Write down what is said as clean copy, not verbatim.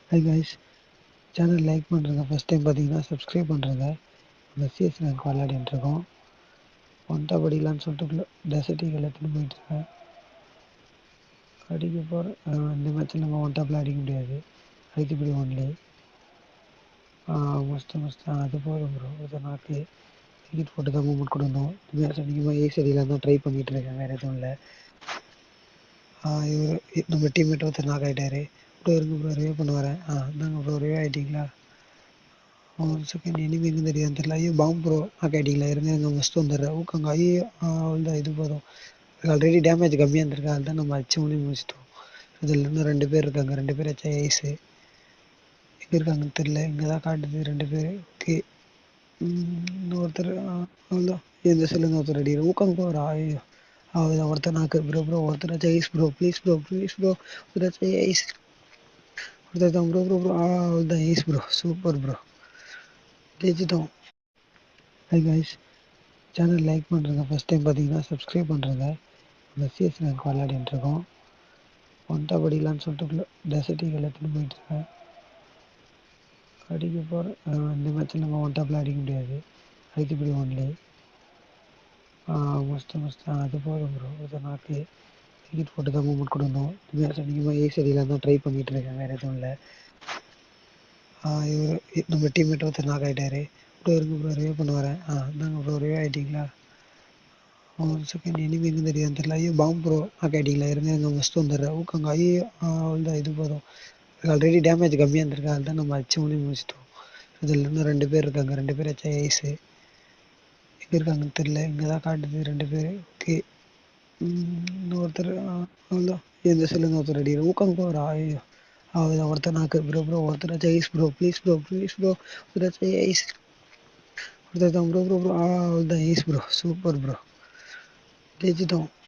High guys, channel like பண்ணுறேங்க. First time பார்த்தீங்கன்னா subscribe பண்ணுறேங்க. அந்த சிஎஸ் ரேங்க் விளையாடிட்டு இருக்கோம். ஒன்ட்டா படிக்கலான்னு சொல்லிட்டு டெசர்ட் ஈகிள் எடுத்துகிட்டு போயிட்டுருக்கேன். அடிக்க போகிறேன். இந்த மேட்ச்சில் நம்ம ஒன் டாப்பில் அடிக்க முடியாது. அடிக்கப்படி ஒன்லி மஸ்ட்டு அது போதும் ப்ரோ. இதை நாக்கு டிக்கெட் போட்டு தான் மூமெண்ட் கொடுக்கணும். இந்த மேட்ச் அதிகமாக ஏ சரியில் தான் ட்ரை பண்ணிகிட்டு இருக்கேன், வேறு எதுவும் இல்லை. இவர் நம்ம டீம்மேட் ஒருத்தர் நாக் ஆகிட்டாரு. ப்ரோ இருங்க ப்ரோ, ரிவே பண்ண வரேன். இந்தாங்க ப்ரோ, ரிவே ஆகிட்டிங்களா? ஒரு செகண்ட், இனிமே எங்கே தெரியாது தெரியல. ஐயோ பாம்பு ப்ரோ, நாக் ஆகிட்டிங்களா? இருங்க ஃபஸ்ட்டு வந்துடுறேன். ஊக்கங்க. ஐயோ அவ்வளோதான், இது போதும். ஆல்ரெடி டேமேஜ் கம்மியாக இருந்திருக்கு, அதுதான் நம்ம அச்சு மணி முடிச்சிட்டோம். இதில் இன்னும் 2 பேர் இருக்காங்க. 2 பேர் வச்சா ஐஸு. எங்கே இருக்காங்கன்னு தெரில. இங்கே தான் காட்டுது 2 பேர். ஓகே, இன்னொருத்தர் அவ்வளோதான். எந்த செல்லுங்க ஒருத்தர் அடி ஊக்கம் போகிறா. ஐயோ அவ்வளோதான், ஒருத்தர் நாக்கு. ப்ரோ ஒருத்தர் வச்சா ஐஸ் ப்ரோ, ப்ளீஸ் ப்ரோ ஒருத்தர் வச்சா ஐஸ். ஒருத்தர் தான் ப்ரோ அவ்வளோதான் ஐஸ் ப்ரோ. சூப்பர் ப்ரோ, ஜெயிச்சிட்டோம். ஹை கைஸ், சேனல் லைக் பண்ணுறேங்க. ஃபஸ்ட் டைம் பார்த்தீங்கன்னா சப்ஸ்கிரைப் பண்ணுறேங்க. அந்த சிஎஸ் ரேங்க் விளையாடிட்டு இருக்கோம். ஒன்ட்டா படிக்கலான்னு சொல்லிட்டு டெசர்ட் ஈகிள் எடுத்துகிட்டு போயிட்டுருக்கேன். அடிக்க போகிறேன். இந்த மேட்ச்சில் நம்ம ஒன் டாப்பில் அடிக்க முடியாது. அடிக்கப்படி ஒன்லி மஸ்ட்டு அது போதும் ப்ரோ. இதை நாக்கு டிக்கெட் போட்டு தான் மூமெண்ட் கொடுக்கணும். இந்த மேட்ச் அதிகமாக ஏ சரியில் தான் ட்ரை பண்ணிகிட்டு இருக்கேன், வேறு எதுவும் இல்லை. இவர் நம்ம டீம்மேட் ஒருத்தர் நாக் ஆகிட்டாரு. ப்ரோ இருங்க ப்ரோ, ரிவே பண்ண வரேன். இந்தாங்க ப்ரோ, ரிவே ஆகிட்டிங்களா? ஒரு செகண்ட், இனிமே எங்கே தெரியாது தெரியல. ஐயோ பாம்பு ப்ரோ, நாக் ஆகிட்டிங்களா? இருங்க ஃபஸ்ட்டு வந்துடுறேன். ஊக்கங்க. ஐயோ அவ்வளோதான், இது போதும். ஆல்ரெடி டேமேஜ் கம்மியாக இருந்திருக்கு, அதுதான் நம்ம அச்சு மணி முடிச்சிட்டோம். இதில் இன்னும் 2 பேர் இருக்காங்க. 2 பேர் வச்சா ஐஸு. எங்கே இருக்காங்கன்னு தெரில. இங்கே தான் காட்டுது 2 பேர். ஓகே, இன்னொருத்தர் அவ்வளோதான். எந்த செல்லுங்க ஒருத்தர் அடி ஊக்கம் போகிறா. ஐயோ அவ்வளோதான், ஒருத்தர் நாக்கு. ப்ரோ ஒருத்தர் வச்சா ஐஸ் ப்ரோ, ப்ளீஸ் ப்ரோ ஒருத்தர் வச்சா ஐஸ். ஒருத்தர் தான் ப்ரோ அவ்வளோதான் ஐஸ் ப்ரோ. சூப்பர் ப்ரோ, ஜெயிச்சிட்டோம்.